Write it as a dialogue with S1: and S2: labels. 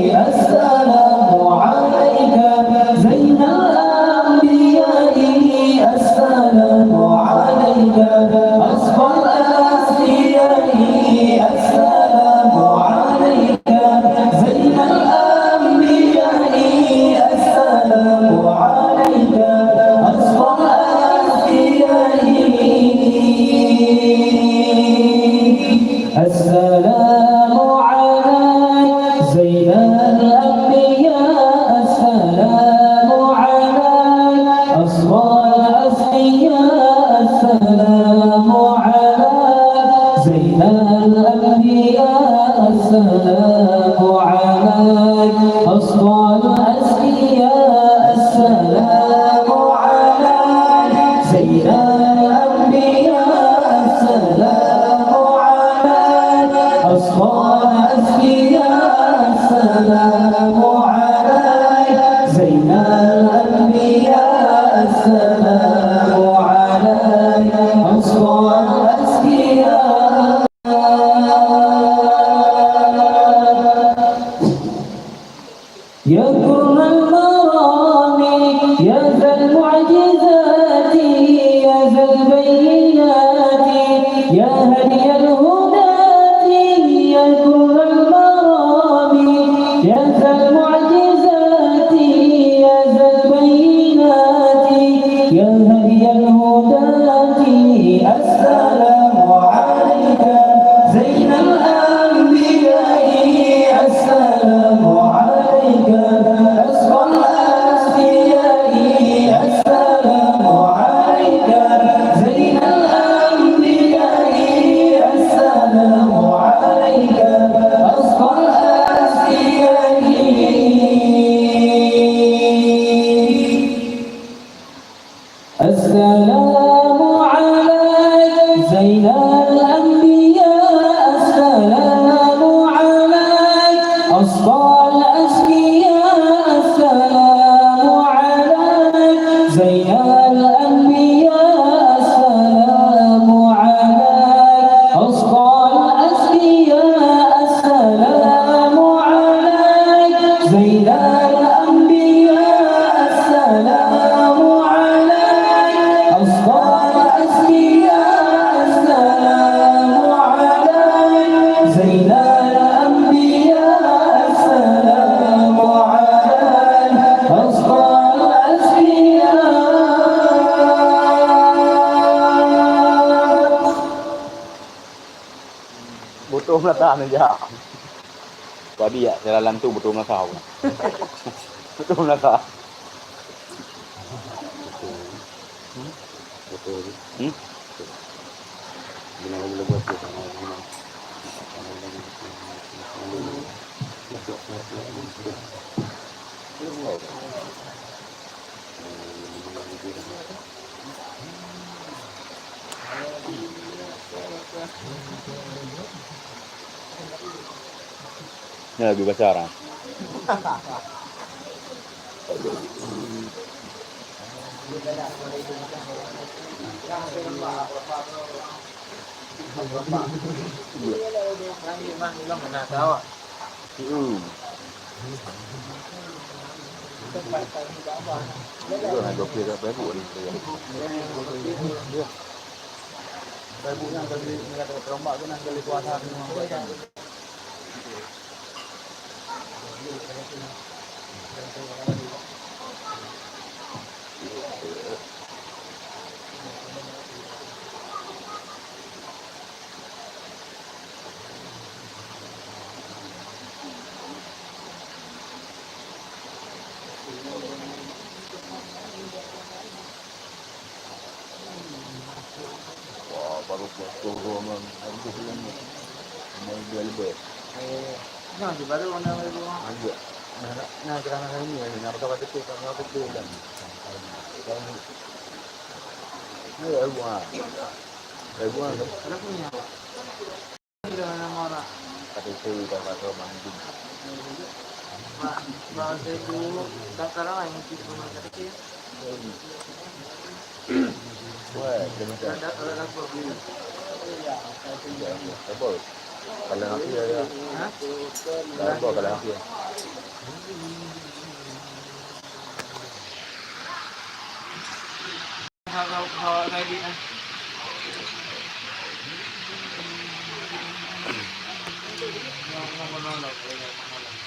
S1: السلام عليك زين الأنبياء السلام عليك أصفى الأصفياء السلام عليك زين الأنبياء السلام عليك أصفى الأصفياء السلام عليك زين الأنبياء السلام عليك أصفى الأصفياء السلام عليك زين الأنبياء السلام عليك أصفى الأصفياء السلام عليك زين الأنبياء السلام عليك أصفى الأصفياء السلام عليك زين الأنبياء السلام عليك أصفى الأصفياء يا كرم المرام يا ذا المعجزات يا ذا البينات يا هدي الهداة يا كرم المرام يا ذا المعجزات يا ذا البينات يا هدي الهداة السلام عليك زين الأنبياء السلام عليك أصفى الأصفياء السلام عليك زين الأنبياء السلام عليك أصفى الأصفياء السلام عليك زين الأنبياء السلام عليك أصفى الأصفياء السلام عليك زين الأنبياء السلام عليك أصفى الأصفياء السلام عليك زين الأنبياء السلام عليك أصفى الأصفياء السلام عليك زين الأنبياء السلام عليك أصفى الأصفياء
S2: Butuh meletak aja. Tadi ya jalan tuh butuh meletak. Butuh meletak. Betul. Gimana boleh buat itu? Ini lagu bahasa Arab. Baru turun harus mau jual lebih.
S3: Nah, di baru mana itu?
S2: Ada. Nah, kerana ini ya, nak kata itu kan apa tu dan. Ini buah. Buah.
S3: Ada punya. Ada nama orang.
S2: Kata itu kan kata mandi.
S3: Bahasa itu sekarang yang di rumah kata ya.
S2: Wah, demikian.
S3: Ada apa begini?
S2: Apa? Kalau nanti ya.
S3: Hah?
S2: Kalau nanti ya.
S3: Hawa ready na. Yung mangunolog.